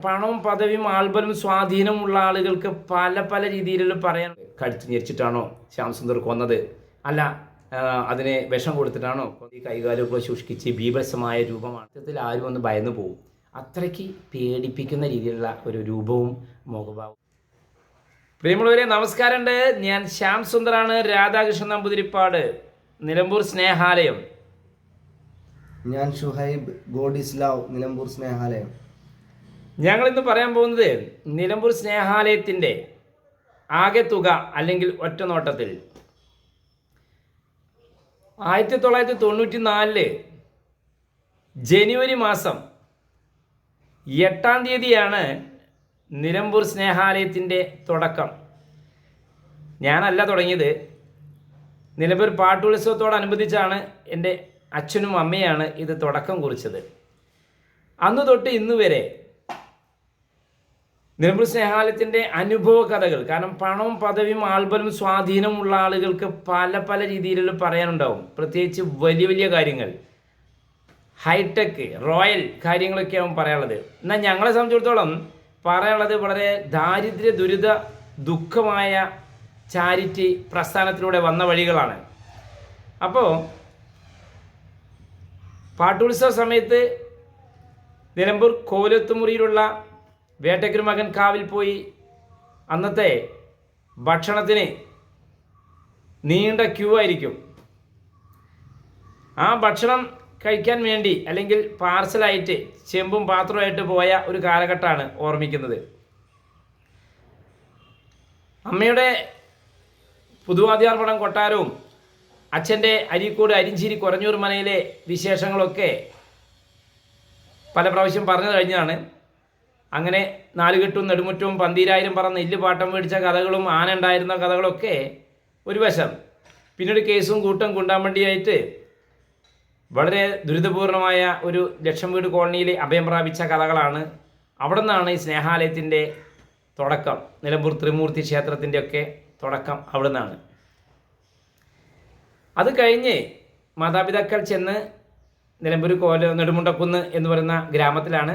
പണവും പദവിയും ആൾബലവും സ്വാധീനമുള്ള ആളുകൾക്ക് പല പല രീതിയിൽ പറയാൻ കടിച്ചു ഞെരിച്ചിട്ടാണോ ശ്യാം സുന്ദർ കൊന്നത്, അല്ല അതിനെ വിഷം കൊടുത്തിട്ടാണോ, ഈ കൈകാലമൊക്കെ ശുഷ്കിച്ച് ബീഭത്സമായ രൂപമാണ്. സത്യത്തിൽ ആരും ഒന്ന് ഭയന്നു പോകും. അത്രയ്ക്ക് പേടിപ്പിക്കുന്ന രീതിയിലുള്ള ഒരു രൂപവും മുഖഭാവവും. പ്രിയമുള്ളവരെ നമസ്കാരമുണ്ട്. ഞാൻ ശ്യാം സുന്ദറാണ്. രാധാകൃഷ്ണൻ നമ്പൂതിരിപ്പാട്, നിലമ്പൂർ സ്നേഹാലയം. ഞാൻ Shuhaib, God is love, Nilambur Snehalayam. ഞങ്ങളിന്ന് പറയാൻ പോകുന്നത് നിലമ്പൂർ സ്നേഹാലയത്തിൻ്റെ ആകെ തുക അല്ലെങ്കിൽ ഒറ്റ നോട്ടത്തിൽ 1994 ജനുവരി മാസം 8-ാം തീയതിയാണ് നിലമ്പൂർ സ്നേഹാലയത്തിൻ്റെ തുടക്കം. ഞാനല്ല തുടങ്ങിയത്. നിലമ്പൂർ പാട്ടുത്സവത്തോടനുബന്ധിച്ചാണ് എൻ്റെ അച്ഛനും അമ്മയാണ് ഇത് തുടക്കം കുറിച്ചത്. അന്ന് തൊട്ട് ഇന്ന് വരെ നിലമ്പൂർ സ്നേഹാലയത്തിൻ്റെ അനുഭവ കഥകൾ, കാരണം പണവും പദവിയും ആൾബലവും സ്വാധീനമുള്ള ആളുകൾക്ക് പല പല രീതിയിൽ പറയാനുണ്ടാവും. പ്രത്യേകിച്ച് വലിയ വലിയ കാര്യങ്ങൾ, ഹൈടെക് റോയൽ കാര്യങ്ങളൊക്കെ ആവും പറയാനുള്ളത്. എന്നാൽ ഞങ്ങളെ സംബന്ധിച്ചിടത്തോളം പറയാനുള്ളത് വളരെ ദാരിദ്ര്യ ദുരിത ദുഃഖമായ ചാരിറ്റി പ്രസ്ഥാനത്തിലൂടെ വന്ന വഴികളാണ്. അപ്പോൾ പാട്ടുത്സവ സമയത്ത് നിലമ്പൂർ കോലത്തുമുറിയിലുള്ള വേട്ടയ്ക്കൊരു മകൻ കാവിൽ പോയി അന്നത്തെ ഭക്ഷണത്തിന് നീണ്ട ക്യൂ ആയിരിക്കും. ആ ഭക്ഷണം കഴിക്കാൻ വേണ്ടി അല്ലെങ്കിൽ പാർസലായിട്ട് ചെമ്പും പാത്രമായിട്ട് പോയ ഒരു കാലഘട്ടമാണ് ഓർമ്മിക്കുന്നത്. അമ്മയുടെ പുതുവാദ്യാർപ്പണം കൊട്ടാരവും അച്ഛൻ്റെ അരീക്കോട് അരിഞ്ചേരി കുറഞ്ഞൂർ മനയിലെ വിശേഷങ്ങളൊക്കെ പല പ്രാവശ്യം പറഞ്ഞു കഴിഞ്ഞാണ്. അങ്ങനെ നാലുകെട്ടും നെടുമുറ്റവും പന്തീരായിരം പറന്ന് നെല്ല് പാട്ടം മേടിച്ച കഥകളും ആന ഉണ്ടായിരുന്ന കഥകളൊക്കെ ഒരു വശം. പിന്നീട് കേസും കൂട്ടം കുണ്ടാമ്പണ്ടിയായിട്ട് വളരെ ദുരിതപൂർണമായ ഒരു ലക്ഷം വീട് കോളനിയിൽ അഭയം പ്രാപിച്ച കഥകളാണ്. അവിടെ നിന്നാണ് ഈ സ്നേഹാലയത്തിൻ്റെ തുടക്കം. നിലമ്പൂർ ത്രിമൂർത്തി ക്ഷേത്രത്തിൻ്റെയൊക്കെ തുടക്കം അവിടെ നിന്നാണ്. അത് കഴിഞ്ഞ് മാതാപിതാക്കൾ ചെന്ന് നിലമ്പൂർ നെടുമുണ്ടക്കുന്ന് എന്ന് പറയുന്ന ഗ്രാമത്തിലാണ്.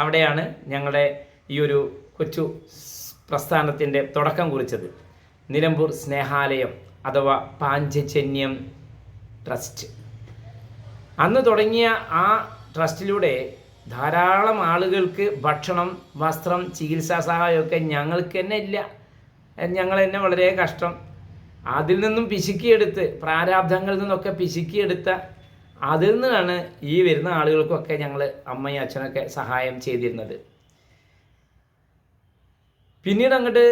അവിടെയാണ് ഞങ്ങളുടെ ഈ ഒരു കൊച്ചു പ്രസ്ഥാനത്തിൻ്റെ തുടക്കം കുറിച്ചത്. നിലമ്പൂർ സ്നേഹാലയം അഥവാ പാഞ്ചജന്യം ട്രസ്റ്റ്. അന്ന് തുടങ്ങിയ ആ ട്രസ്റ്റിലൂടെ ധാരാളം ആളുകൾക്ക് ഭക്ഷണം, വസ്ത്രം, ചികിത്സാ സഹായമൊക്കെ ഞങ്ങൾക്ക് തന്നെ ഇല്ല. ഞങ്ങൾ തന്നെ വളരെ കഷ്ടം. അതിൽ നിന്നും പിശുക്കിയെടുത്ത്, പ്രാരാബ്ധങ്ങളിൽ നിന്നൊക്കെ പിശുക്കിയെടുത്ത അതിൽ നിന്നാണ് ഈ വരുന്ന ആളുകൾക്കൊക്കെ ഞങ്ങൾ അമ്മയും അച്ഛനൊക്കെ സഹായം ചെയ്തിരുന്നത്. പിന്നീട് അങ്ങോട്ട്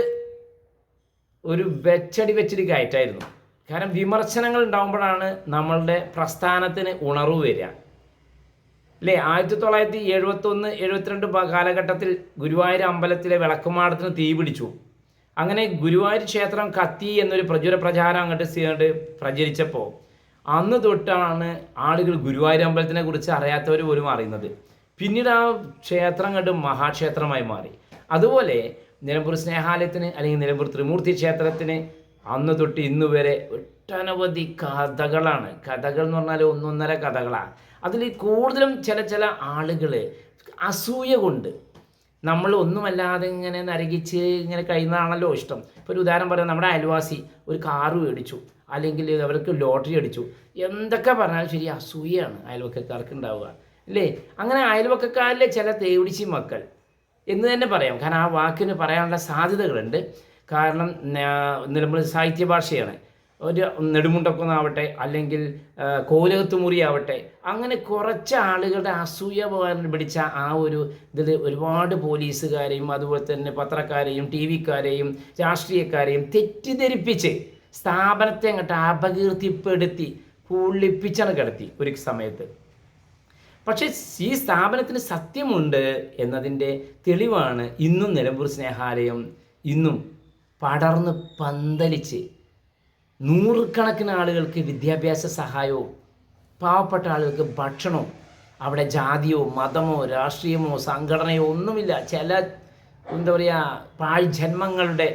ഒരു വെച്ചടി കയറ്റായിരുന്നു. കാരണം വിമർശനങ്ങൾ ഉണ്ടാകുമ്പോഴാണ് നമ്മളുടെ പ്രസ്ഥാനത്തിന് ഉണർവ് വരിക, അല്ലേ? 1971-72 കാലഘട്ടത്തിൽ ഗുരുവായൂർ അമ്പലത്തിലെ വിളക്കുമാടത്തിന് തീ പിടിച്ചു. അങ്ങനെ ഗുരുവായൂർ ക്ഷേത്രം കത്തി എന്നൊരു പ്രചാരം അങ്ങോട്ട് പ്രചരിച്ചപ്പോൾ അന്ന് തൊട്ടാണ് ആളുകൾ ഗുരുവായൂർ അമ്പലത്തിനെ കുറിച്ച് അറിയാത്തവർ പോലും അറിയുന്നത്. പിന്നീട് ആ ക്ഷേത്രം കണ്ട് മഹാക്ഷേത്രമായി മാറി. അതുപോലെ നിലമ്പൂർ സ്നേഹാലയത്തിന് അല്ലെങ്കിൽ നിലമ്പൂർ ത്രിമൂർത്തി ക്ഷേത്രത്തിന് അന്ന് തൊട്ട് ഇന്ന് വരെ ഒട്ടനവധി കഥകളാണ്. കഥകൾ എന്ന് പറഞ്ഞാൽ ഒന്നൊന്നര കഥകളാണ്. അതിൽ കൂടുതലും ചില ആളുകൾ അസൂയ കൊണ്ട് നമ്മൾ ഒന്നുമല്ലാതെ ഇങ്ങനെ നരകിച്ച് ഇങ്ങനെ കഴിയുന്നതാണല്ലോ ഇഷ്ടം. ഇപ്പോൾ ഒരു ഉദാഹരണം പറയാം, നമ്മുടെ അയൽവാസി ഒരു കാറ് മേടിച്ചു, അല്ലെങ്കിൽ അവർക്ക് ലോട്ടറി അടിച്ചു, എന്തൊക്കെ പറഞ്ഞാലും ശരി അസൂയാണ് അയൽവക്കക്കാർക്ക് ഉണ്ടാവുക, അല്ലേ? അങ്ങനെ അയൽവക്കക്കാരിലെ ചില തേവിടിച്ചി മക്കൾ എന്ന് തന്നെ പറയാം. കാരണം ആ വാക്കിന് പറയാനുള്ള സാധ്യതകളുണ്ട്. കാരണം നിലമ്പൂർ സാഹിത്യ ഭാഷയാണ്. ഒരു നെടുമുണ്ടക്കുന്നാവട്ടെ അല്ലെങ്കിൽ കോലത്തുമുറി ആവട്ടെ, അങ്ങനെ കുറച്ച് ആളുകളുടെ അസൂയ പിടിച്ച ആ ഒരു ഇതിൽ ഒരുപാട് പോലീസുകാരെയും അതുപോലെ തന്നെ പത്രക്കാരെയും ടി വിക്കാരെയും രാഷ്ട്രീയക്കാരെയും തെറ്റിദ്ധരിപ്പിച്ച് സ്ഥാപനത്തെ അങ്ങോട്ട് അപകീർത്തിപ്പെടുത്തി പുള്ളിപ്പിച്ചാണ് കിടത്തി ഒരു സമയത്ത്. പക്ഷേ ഈ സ്ഥാപനത്തിന് സത്യമുണ്ട് എന്നതിൻ്റെ തെളിവാണ് ഇന്നും നിലമ്പൂർ സ്നേഹാലയം ഇന്നും പടർന്ന് പന്തലിച്ച് നൂറുകണക്കിന് ആളുകൾക്ക് വിദ്യാഭ്യാസ സഹായവും പാവപ്പെട്ട ആളുകൾക്ക് ഭക്ഷണവും, അവിടെ ജാതിയോ മതമോ രാഷ്ട്രീയമോ സംഘടനയോ ഒന്നുമില്ല. ചില എന്താ പറയുക പാഴ്ജന്മങ്ങളുടെ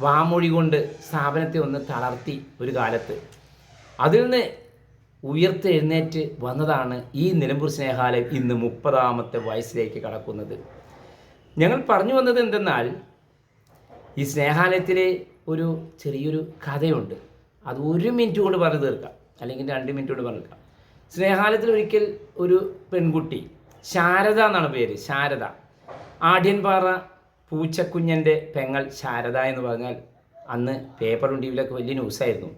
വാമൊഴി കൊണ്ട് സ്ഥാപനത്തെ ഒന്ന് തളർത്തി ഒരു കാലത്ത്. അതിൽ നിന്ന് ഉയർത്തെഴുന്നേറ്റ് വന്നതാണ് ഈ നിലമ്പൂർ സ്നേഹാലയം ഇന്ന് 30ാമത്തെ വയസ്സിലേക്ക് കടക്കുന്നത്. ഞങ്ങൾ പറഞ്ഞു വന്നത് എന്തെന്നാൽ ഈ സ്നേഹാലയത്തിലെ ഒരു ചെറിയൊരു കഥയുണ്ട്. അത് 1 മിനിറ്റ് കൊണ്ട് പറഞ്ഞു തീർക്കാം, അല്ലെങ്കിൽ 2 മിനിറ്റ് കൊണ്ട് പറഞ്ഞു തീർക്കാം. സ്നേഹാലയത്തിൽ ഒരിക്കൽ ഒരു പെൺകുട്ടി, ശാരദ എന്നാണ് പേര്, ശാരദ, ആഢ്യൻപാറ പൂച്ചക്കുഞ്ഞൻ്റെ പെങ്ങൾ ശാരദ എന്ന് പറഞ്ഞാൽ അന്ന് പേപ്പറും ടി വിയിലൊക്കെ വലിയ ന്യൂസായിരുന്നു.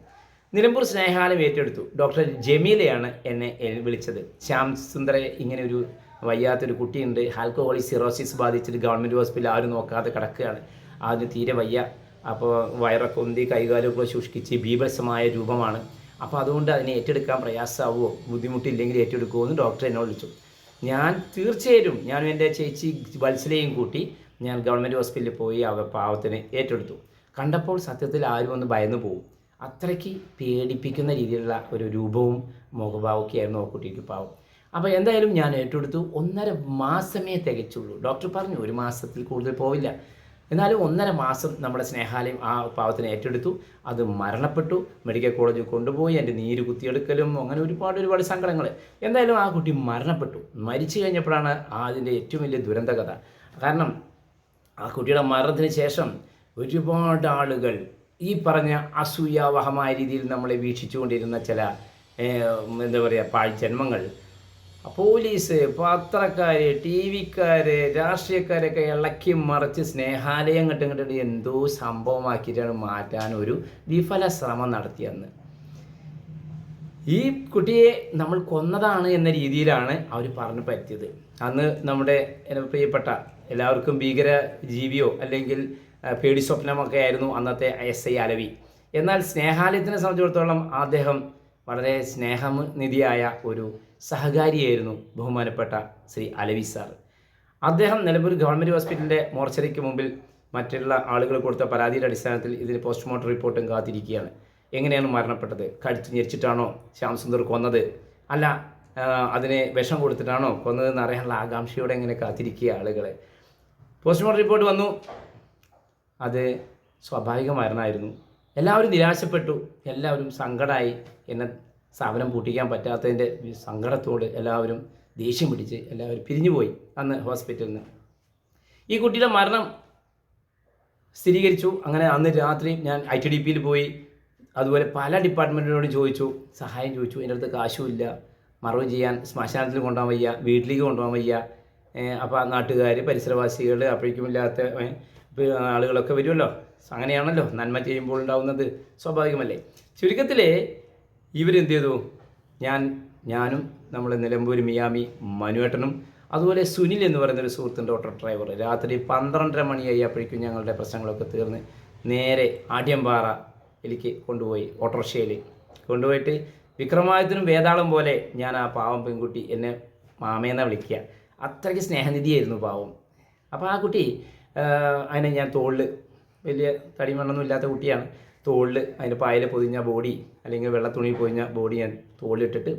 നിലമ്പൂർ സ്നേഹാലയം ഏറ്റെടുത്തു. ഡോക്ടർ ജമീലയാണ് എന്നെ വിളിച്ചത്. ശ്യാം സുന്ദര, ഇങ്ങനെ ഒരു വയ്യാത്തൊരു കുട്ടിയുണ്ട്, ആൽക്കഹോളിക് സിറോസിസ് ബാധിച്ചിട്ട് ഗവൺമെൻറ് ഹോസ്പിറ്റലിൽ ആരും നോക്കാതെ കിടക്കുകയാണ്, അതിന് തീരെ വയ്യ, അപ്പോൾ വയറൊക്കെ ഉന്തി കൈകാലമൊക്കെ ശുഷ്കിച്ച് ബീഭത്സമായ രൂപമാണ്, അപ്പോൾ അതുകൊണ്ട് അതിനെ ഏറ്റെടുക്കാൻ പ്രയാസമാവുമോ, ബുദ്ധിമുട്ടില്ലെങ്കിൽ ഏറ്റെടുക്കുമോ എന്ന് ഡോക്ടർ എന്നോട് വിളിച്ചു. ഞാൻ തീർച്ചയായും ഞാനും എൻ്റെ ചേച്ചി വത്സലയും കൂട്ടി ഞാൻ ഗവൺമെൻറ് ഹോസ്പിറ്റലിൽ പോയി പാവത്തിന് ഏറ്റെടുത്തു. കണ്ടപ്പോൾ സത്യത്തിൽ ആരും ഒന്ന് ഭയന്നു പോകും, അത്രയ്ക്ക് പേടിപ്പിക്കുന്ന രീതിയിലുള്ള ഒരു രൂപവും മുഖഭാവമൊക്കെ ആയിരുന്നു ആ കുട്ടിക്ക് പാവം. അപ്പോൾ എന്തായാലും ഞാൻ ഏറ്റെടുത്തു. 1.5 മാസമേ തികച്ചുള്ളൂ. ഡോക്ടർ പറഞ്ഞു 1 മാസത്തിൽ കൂടുതൽ പോവില്ല. എന്നാലും 1.5 മാസം നമ്മുടെ സ്നേഹാലയം ആ പാവത്തിനെ ഏറ്റെടുത്തു. അത് മരണപ്പെട്ടു. മെഡിക്കൽ കോളേജിൽ കൊണ്ടുപോയി എൻ്റെ നീര് കുത്തിയെടുക്കലും അങ്ങനെ ഒരുപാട് സങ്കടങ്ങൾ. എന്തായാലും ആ കുട്ടി മരണപ്പെട്ടു. മരിച്ചു കഴിഞ്ഞപ്പോഴാണ് അതിൻ്റെ ഏറ്റവും വലിയ ദുരന്ത കഥ. കാരണം ആ കുട്ടിയുടെ മരണത്തിന് ശേഷം ഒരുപാട് ആളുകൾ ഈ പറഞ്ഞ അസൂയാവഹമായ രീതിയിൽ നമ്മളെ വീക്ഷിച്ചുകൊണ്ടിരുന്ന ചില എന്താ പറയുക പാഴ്ജന്മങ്ങൾ, പോലീസ്, പത്രക്കാർ, ടി വിക്കാർ, രാഷ്ട്രീയക്കാരൊക്കെ ഇളക്കി മറിച്ച് സ്നേഹാലയം ഇങ്ങോട്ട് എന്തോ സംഭവമാക്കിയിട്ടാണ് മാറ്റാൻ ഒരു വിഫല ശ്രമം നടത്തിയെന്ന്. ഈ കുട്ടിയെ നമ്മൾ കൊന്നതാണ് എന്ന രീതിയിലാണ് അവർ പറഞ്ഞു പറ്റിയത്. അന്ന് നമ്മുടെ പ്രിയപ്പെട്ട എല്ലാവർക്കും ഭീകര ജീവിയോ അല്ലെങ്കിൽ പേടി സ്വപ്നമൊക്കെ ആയിരുന്നു അന്നത്തെ SI അലവി. എന്നാൽ സ്നേഹാലയത്തിനെ സംബന്ധിച്ചിടത്തോളം അദ്ദേഹം വളരെ സ്നേഹനിധിയായ ഒരു സഹകാരിയായിരുന്നു ബഹുമാനപ്പെട്ട ശ്രീ അലവി സാർ. അദ്ദേഹം നിലമ്പൂർ ഗവൺമെൻറ് ഹോസ്പിറ്റലിൻ്റെ മോർച്ചറിക്ക് മുമ്പിൽ മറ്റുള്ള ആളുകൾ കൊടുത്ത പരാതിയുടെ അടിസ്ഥാനത്തിൽ ഇതിന് പോസ്റ്റ്മോർട്ടം റിപ്പോർട്ടും കാത്തിരിക്കുകയാണ്. എങ്ങനെയാണ് മരണപ്പെട്ടത്? കഴുത്ത് ഞെരിച്ചിട്ടാണോ ശ്യാം സുന്ദർ കൊന്നത്? അല്ല അതിനെ വിഷം കൊടുത്തിട്ടാണോ കൊന്നതെന്ന് അറിയാനുള്ള ആകാംക്ഷയോടെ എങ്ങനെ കാത്തിരിക്കുക ആളുകളെ. പോസ്റ്റ്മോർട്ടം റിപ്പോർട്ട് വന്നു. അത് സ്വാഭാവിക മരണമായിരുന്നു. എല്ലാവരും നിരാശപ്പെട്ടു, എല്ലാവരും സങ്കടമായി. എന്നെ സ്ഥാപനം പൂട്ടിക്കാൻ പറ്റാത്തതിൻ്റെ സങ്കടത്തോട് എല്ലാവരും ദേഷ്യം പിടിച്ച് എല്ലാവരും പിരിഞ്ഞുപോയി അന്ന് ഹോസ്പിറ്റലിൽ നിന്ന്. ഈ കുട്ടിയുടെ മരണം സ്ഥിരീകരിച്ചു. അങ്ങനെ അന്ന് രാത്രി ഞാൻ ITDPയിൽ പോയി. അതുപോലെ പല ഡിപ്പാർട്ട്മെൻറ്റിനോടും ചോദിച്ചു, സഹായം ചോദിച്ചു. എൻ്റെ അടുത്ത് കാശുമില്ല, മറവ് ചെയ്യാൻ ശ്മശാനത്തിൽ കൊണ്ടുപോകാൻ വയ്യ, വീട്ടിലേക്ക് കൊണ്ടുപോകാൻ വയ്യ. അപ്പോൾ നാട്ടുകാർ, പരിസരവാസികൾ, അപ്പോഴേക്കുമില്ലാത്ത ആളുകളൊക്കെ വരുമല്ലോ. അങ്ങനെയാണല്ലോ നന്മ ചെയ്യുമ്പോൾ ഉണ്ടാവുന്നത്, സ്വാഭാവികമല്ലേ. ചുരുക്കത്തിൽ ഇവരെന്ത് ചെയ്തു? ഞാനും നമ്മുടെ നിലമ്പൂർ മിയാമി മനുവേട്ടനും അതുപോലെ സുനിൽ എന്ന് പറയുന്നൊരു സുഹൃത്തുണ്ട്, ഓട്ടോ ഡ്രൈവർ. രാത്രി 12:30 മണിയായി. അപ്പോഴേക്കും ഞങ്ങളുടെ പ്രശ്നങ്ങളൊക്കെ തീർന്ന് നേരെ ആഢ്യൻപാറയിലേക്ക് കൊണ്ടുപോയി. ഓട്ടോറിക്ഷയിൽ കൊണ്ടുപോയിട്ട് വിക്രമാദിത്യനും വേതാളം പോലെ ഞാൻ ആ പാവം പെൺകുട്ടി എന്നെ മാമയെന്നാണ് വിളിക്കുക. അത്രയ്ക്ക് സ്നേഹനിധിയായിരുന്നു പാവം. അപ്പോൾ ആ കുട്ടി അതിനെ ഞാൻ തോളിൽ, വലിയ തടിമണ്ണൊന്നും ഇല്ലാത്ത കുട്ടിയാണ്, തോളിൽ അതിൻ്റെ പായൽ പൊതിഞ്ഞ ബോഡി അല്ലെങ്കിൽ വെള്ള തുണി പൊതിഞ്ഞ ബോഡി ഞാൻ തോളിലിട്ടിട്ട്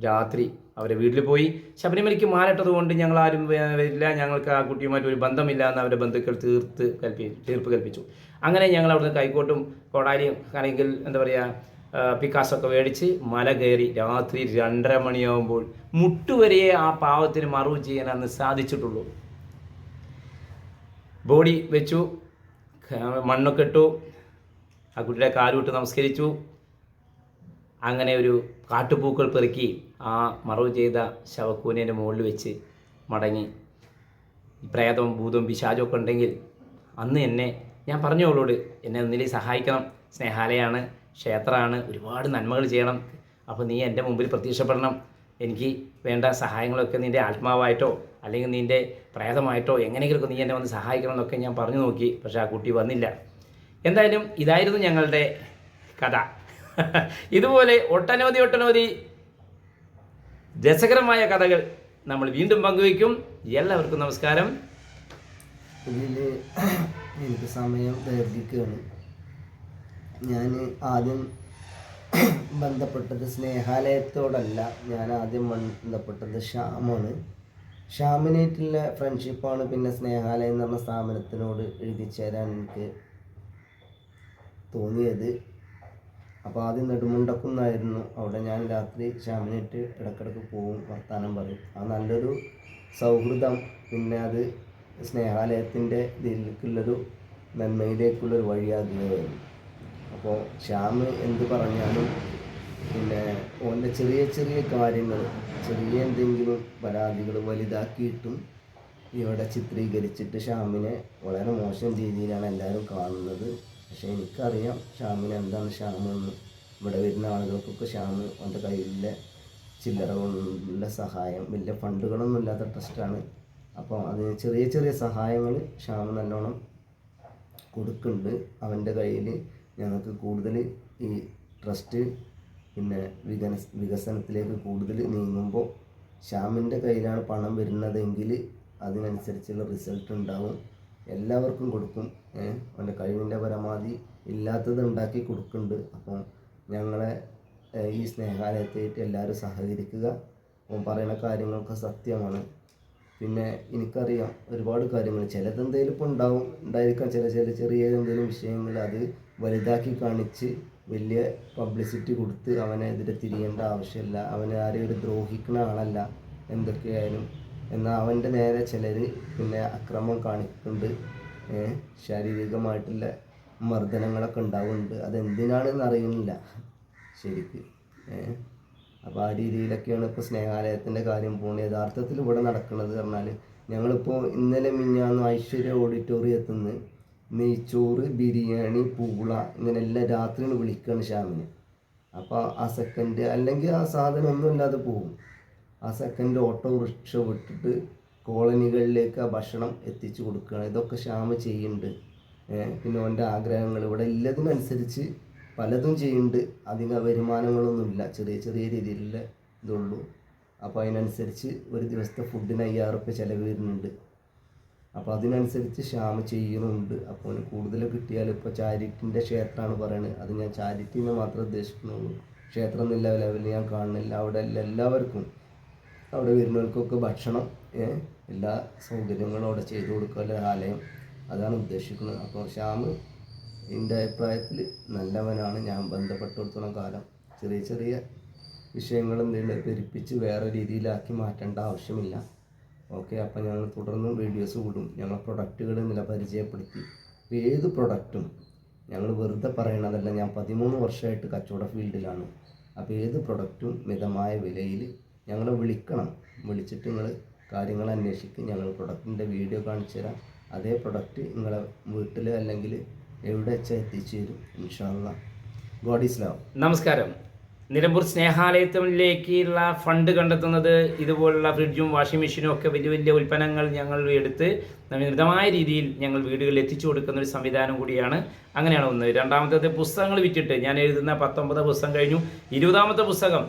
രാത്രി അവരെ വീട്ടിൽ പോയി. ശബരിമലയ്ക്ക് മാലിട്ടത് കൊണ്ട് ഞങ്ങളാരും വരില്ല, ഞങ്ങൾക്ക് ആ കുട്ടിയുമായിട്ട് ഒരു ബന്ധമില്ല എന്ന് അവരുടെ ബന്ധുക്കൾ തീർപ്പ് കൽപ്പിച്ചു. അങ്ങനെ ഞങ്ങൾ അവിടുന്ന് കൈക്കോട്ടും കോടാലിയും അല്ലെങ്കിൽ എന്താ പറയുക പിക്കാസൊക്കെ മേടിച്ച് മല കയറി രാത്രി 2:30 മണിയാകുമ്പോൾ മുട്ടുവരെ ആ പാവത്തിന് മറവ് ചെയ്യാൻ അന്ന് സാധിച്ചിട്ടുള്ളൂ. ബോഡി വെച്ചു, മണ്ണൊക്കെ ഇട്ടു, ആ കുട്ടിയുടെ കാലുവിട്ട് നമസ്കരിച്ചു. അങ്ങനെ ഒരു കാട്ടുപൂക്കൾ പെറുക്കി ആ മറവ് ചെയ്ത ശവക്കൂനേൻ്റെ മുകളിൽ വെച്ച് മടങ്ങി. പ്രേതം, ഭൂതം, പിശാചൊക്കെ ഉണ്ടെങ്കിൽ അന്ന് ഞാൻ പറഞ്ഞു അവളോട്, എന്നെ ഒന്നിലേക്ക് സഹായിക്കണം, സ്നേഹാലയമാണ്, ക്ഷേത്രമാണ്, ഒരുപാട് നന്മകൾ ചെയ്യണം, അപ്പോൾ നീ എൻ്റെ മുമ്പിൽ പ്രത്യക്ഷപ്പെടണം, എനിക്ക് വേണ്ട സഹായങ്ങളൊക്കെ നിൻ്റെ ആത്മാവായിട്ടോ അല്ലെങ്കിൽ നിൻ്റെ പ്രേതമായിട്ടോ എങ്ങനെയെങ്കിലുമൊക്കെ നീ എന്നെ വന്ന് സഹായിക്കണം എന്നൊക്കെ ഞാൻ പറഞ്ഞു നോക്കി. പക്ഷേ ആ കുട്ടി വന്നില്ല. എന്തായാലും ഇതായിരുന്നു ഞങ്ങളുടെ കഥ. ഇതുപോലെ ഒട്ടനവധി രസകരമായ കഥകൾ നമ്മൾ വീണ്ടും പങ്കുവയ്ക്കും. എല്ലാവർക്കും നമസ്കാരം. ഇതിൽ എനിക്ക് സമയം ദൈർഘിക്കുകയാണ്. ഞാൻ ആദ്യം ബന്ധപ്പെട്ടത് സ്നേഹാലയത്തോടല്ല, ഞാൻ ആദ്യം ബന്ധപ്പെട്ടത് ഷ്യാമാണ്. ഷ്യാമിനായിട്ടുള്ള ഫ്രണ്ട്ഷിപ്പാണ് പിന്നെ സ്നേഹാലയം എന്ന് പറഞ്ഞ സ്ഥാപനത്തിനോട് എഴുതി ചേരാൻ എനിക്ക് തോന്നിയത്. അപ്പോൾ ആദ്യം നെടുമുണ്ടക്കുന്നായിരുന്നു. അവിടെ ഞാൻ രാത്രി ഷ്യാമിനായിട്ട് ഇടയ്ക്കിടയ്ക്ക് പോവും, വർത്താനം പറയും. ആ നല്ലൊരു സൗഹൃദം പിന്നെ അത് സ്നേഹാലയത്തിൻ്റെ ഇതിലേക്കുള്ളൊരു നന്മയിലേക്കുള്ളൊരു വഴിയാകുകയായിരുന്നു. അപ്പോൾ ശ്യാം എന്ത് പറഞ്ഞാലും പിന്നെ ഓൻ്റെ ചെറിയ ചെറിയ കാര്യങ്ങൾ, ചെറിയ എന്തെങ്കിലും പരാതികൾ വലുതാക്കിയിട്ടും ഇവിടെ ചിത്രീകരിച്ചിട്ട് ശ്യാമിനെ വളരെ മോശം രീതിയിലാണ് എല്ലാവരും കാണുന്നത്. പക്ഷേ എനിക്കറിയാം ശ്യാമിന് എന്താണ് ശ്യാമെന്ന്. ഇവിടെ വരുന്ന ആളുകൾക്കൊക്കെ ശ്യാം അവൻ്റെ കയ്യിലെ ചില്ലറ കൊണ്ടുള്ള സഹായം, വലിയ ഫണ്ടുകളൊന്നും ഇല്ലാത്ത ട്രസ്റ്റാണ്. അപ്പോൾ അതിന് ചെറിയ ചെറിയ സഹായങ്ങൾ ശ്യാം നല്ലോണം കൊടുക്കുന്നുണ്ട്. അവൻ്റെ കയ്യിൽ ഞങ്ങൾക്ക് കൂടുതൽ ഈ ട്രസ്റ്റ് പിന്നെ വികസനത്തിലേക്ക് കൂടുതൽ നീങ്ങുമ്പോൾ ശ്യാമിൻ്റെ കയ്യിലാണ് പണം വരുന്നതെങ്കിൽ അതിനനുസരിച്ചുള്ള റിസൾട്ട് ഉണ്ടാവും. എല്ലാവർക്കും കൊടുക്കും. അവൻ്റെ കഴിവിൻ്റെ പരമാവധി ഇല്ലാത്തത് ഉണ്ടാക്കി കൊടുക്കുന്നുണ്ട്. അപ്പോൾ ഞങ്ങളെ ഈ സ്നേഹാലയത്തേക്ക് എല്ലാവരും സഹകരിക്കുക. അവൻ പറയുന്ന കാര്യങ്ങളൊക്കെ സത്യമാണ്. പിന്നെ എനിക്കറിയാം ഒരുപാട് കാര്യങ്ങൾ, ചിലതെന്തെങ്കിലും ഇപ്പോൾ ഉണ്ടായിരിക്കാം, ചെറിയ എന്തെങ്കിലും വിഷയങ്ങൾ അത് വലുതാക്കി കാണിച്ച് വലിയ പബ്ലിസിറ്റി കൊടുത്ത് അവനെതിരെ തിരിയേണ്ട ആവശ്യമില്ല. അവനെ ആരെയും ഒരു ദ്രോഹിക്കുന്ന ആളല്ല എന്തൊക്കെയായാലും. എന്നാൽ അവൻ്റെ നേരെ ചിലർ പിന്നെ അക്രമം കാണിക്കുന്നുണ്ട്, ശാരീരികമായിട്ടുള്ള മർദ്ദനങ്ങളൊക്കെ ഉണ്ടാവുന്നുണ്ട്. അതെന്തിനാണെന്ന് അറിയുന്നില്ല ശരിക്ക്. അപ്പോൾ ആ രീതിയിലൊക്കെയാണ് ഇപ്പോൾ സ്നേഹാലയത്തിൻ്റെ കാര്യം പോകുന്നത്. യഥാർത്ഥത്തിൽ ഇവിടെ നടക്കുന്നത് പറഞ്ഞാൽ ഞങ്ങളിപ്പോൾ ഇന്നലെ മിഞ്ഞാന്ന് ഐശ്വര്യ ഓഡിറ്റോറിയത്തിൽ നിന്ന് നെയ്ച്ചോറ്, ബിരിയാണി, പൂള ഇങ്ങനെ എല്ലാം രാത്രിയാണ് വിളിക്കുകയാണ് ശ്യാമിന്. അപ്പോൾ ആ സെക്കൻഡ് അല്ലെങ്കിൽ ആ സാധനം ഒന്നും ഇല്ലാതെ പോകും. ആ സെക്കൻഡ് ഓട്ടോറിക്ഷ വിട്ടിട്ട് കോളനികളിലേക്ക് ആ ഭക്ഷണം എത്തിച്ചു കൊടുക്കുകയാണ്. ഇതൊക്കെ ശ്യാം ചെയ്യുന്നുണ്ട്. പിന്നെ അവൻ്റെ ആഗ്രഹങ്ങൾ ഇവിടെ ഇല്ലതിനനുസരിച്ച് പലതും ചെയ്യുന്നുണ്ട്. അധിക വരുമാനങ്ങളൊന്നുമില്ല, ചെറിയ ചെറിയ രീതിയിലുള്ള ഇതുള്ളൂ. അപ്പോൾ അതിനനുസരിച്ച് ഒരു ദിവസത്തെ ഫുഡിന് 5000 റുപ്യ ചിലവ് വരുന്നുണ്ട്. അപ്പോൾ അതിനനുസരിച്ച് ശ്യാം ചെയ്യുന്നുണ്ട്. അപ്പോൾ അവന് കൂടുതൽ കിട്ടിയാൽ ഇപ്പോൾ ചാരിറ്റിൻ്റെ ക്ഷേത്രമാണ് പറയുന്നത്. അത് ഞാൻ ചാരിറ്റിനെ മാത്രമേ ഉദ്ദേശിക്കുന്നുള്ളൂ. ക്ഷേത്രം എന്നുള്ള ലെവലിൽ ഞാൻ കാണുന്നില്ല. അവിടെ എല്ലാവർക്കും അവിടെ വരുന്നവർക്കൊക്കെ ഭക്ഷണം, എല്ലാ സൗകര്യങ്ങളും അവിടെ ചെയ്തു കൊടുക്കുക ആലയം, അതാണ് ഉദ്ദേശിക്കുന്നത്. അപ്പോൾ ശ്യാം എൻ്റെ അഭിപ്രായത്തിൽ നല്ലവനാണ്. ഞാൻ ബന്ധപ്പെട്ടിടത്തോളം കാലം ചെറിയ ചെറിയ വിഷയങ്ങളെന്തെങ്കിലും പെരുപ്പിച്ച് വേറെ രീതിയിലാക്കി മാറ്റേണ്ട ആവശ്യമില്ല. ഓക്കെ, അപ്പോൾ ഞങ്ങൾ തുടർന്നും വീഡിയോസ് കൂടും. ഞങ്ങൾ പ്രൊഡക്റ്റുകൾ പരിചയപ്പെടുത്തി. അപ്പോൾ ഏത് പ്രൊഡക്റ്റും ഞങ്ങൾ വെറുതെ പറയണതല്ല. ഞാൻ 13 വർഷമായിട്ട് കച്ചവട ഫീൽഡിലാണ്. അപ്പോൾ ഏത് പ്രൊഡക്റ്റും മിതമായ വിലയിൽ ഞങ്ങളെ വിളിക്കണം. വിളിച്ചിട്ട് നിങ്ങൾ കാര്യങ്ങൾ അന്വേഷിക്കും. ഞങ്ങൾ പ്രൊഡക്റ്റിൻ്റെ വീഡിയോ കാണിച്ചു തരാം. അതേ പ്രൊഡക്റ്റ് നിങ്ങളെ വീട്ടിൽ അല്ലെങ്കിൽ എവിടെ വെച്ചാൽ എത്തിച്ചു തരും ഇൻഷാ അല്ലാഹ്. God is love. നമസ്കാരം. നിലമ്പൂർ സ്നേഹാലയത്തിലേക്കുള്ള ഫണ്ട് കണ്ടെത്തുന്നത് ഇതുപോലുള്ള ഫ്രിഡ്ജും വാഷിംഗ് മെഷീനും ഒക്കെ വലിയ വലിയ ഉൽപ്പന്നങ്ങൾ ഞങ്ങൾ എടുത്ത് മിതമായ രീതിയിൽ ഞങ്ങൾ വീടുകളിൽ എത്തിച്ചു കൊടുക്കുന്ന ഒരു സംവിധാനം കൂടിയാണ്. അങ്ങനെയാണ് ഒന്ന്. രണ്ടാമത്തേത് പുസ്തകങ്ങൾ വിറ്റിട്ട് ഞാൻ എഴുതുന്ന 19 പുസ്തകം കഴിഞ്ഞു. 20ാമത്തെ പുസ്തകം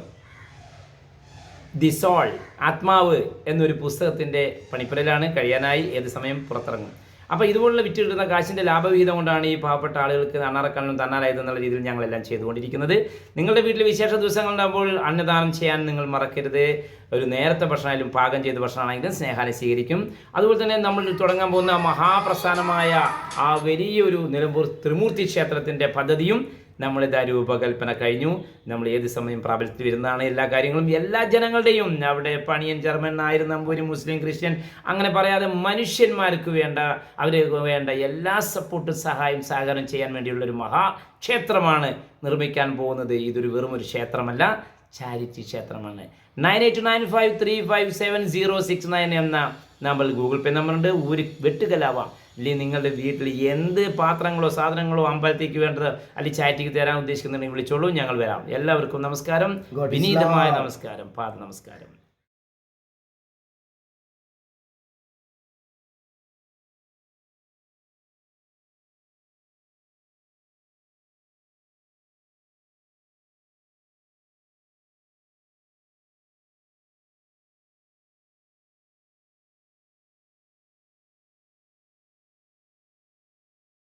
ദി സോൾ, ആത്മാവ് എന്നൊരു പുസ്തകത്തിൻ്റെ പണിപ്പുരയിലാണ്. കഴിയാനായി, ഏത് സമയം പുറത്തിറങ്ങും. അപ്പോൾ ഇതുപോലുള്ള വിറ്റ് കിട്ടുന്ന കാശിൻ്റെ ലാഭവിഹിതം കൊണ്ടാണ് ഈ പാവപ്പെട്ട ആളുകൾക്ക് അണ്ണാറക്കണ്ണും തന്നാലായതെന്നുള്ള രീതിയിൽ ഞങ്ങളെല്ലാം ചെയ്തുകൊണ്ടിരിക്കുന്നത്. നിങ്ങളുടെ വീട്ടിൽ വിശേഷ ദിവസങ്ങളുണ്ടാകുമ്പോൾ അന്നദാനം ചെയ്യാൻ നിങ്ങൾ മറക്കരുത്. ഒരു നേരത്തെ ഭക്ഷണമായാലും പാകം ചെയ്ത ഭക്ഷണമാണെങ്കിലും സ്നേഹാലയം സ്വീകരിക്കും. അതുപോലെ തന്നെ നമ്മൾ തുടങ്ങാൻ പോകുന്ന മഹാപ്രസ്ഥാനമായ ആ വലിയൊരു നിലമ്പൂർ ത്രിമൂർത്തി ക്ഷേത്രത്തിൻ്റെ പദ്ധതിയും നമ്മളിതാ രൂപകൽപ്പന കഴിഞ്ഞു. നമ്മൾ ഏത് സമയം പ്രാബല്യത്തിൽ വരുന്നതാണ്. എല്ലാ കാര്യങ്ങളും എല്ലാ ജനങ്ങളുടെയും, അവിടെ പണിയൻ, ജർമ്മൻ, നായർ, നമ്പൂരി, മുസ്ലിം, ക്രിസ്ത്യൻ അങ്ങനെ പറയാതെ മനുഷ്യന്മാർക്ക് വേണ്ട, അവർക്ക് വേണ്ട എല്ലാ സപ്പോർട്ടും സഹായം സഹകരണം ചെയ്യാൻ വേണ്ടിയുള്ളൊരു മഹാക്ഷേത്രമാണ് നിർമ്മിക്കാൻ പോകുന്നത്. ഇതൊരു വെറും ഒരു ക്ഷേത്രമല്ല, ചാരിറ്റി ക്ഷേത്രമാണ്. 9895357069 എന്ന നമ്പർ ഗൂഗിൾ പേ നമ്പറുണ്ട്. ഒരു വെട്ടുകലാവാം. അല്ലെങ്കിൽ നിങ്ങളുടെ വീട്ടിൽ എന്ത് പാത്രങ്ങളോ സാധനങ്ങളോ അമ്പലത്തേക്ക് വേണ്ടത് അല്ലെങ്കിൽ ചാരിറ്റിക്ക് തരാൻ ഉദ്ദേശിക്കുന്നുണ്ടെങ്കിൽ വിളിച്ചോളൂ, ഞങ്ങൾ വരാം. എല്ലാവർക്കും നമസ്കാരം, വിനീതമായ നമസ്കാരം, നമസ്കാരം.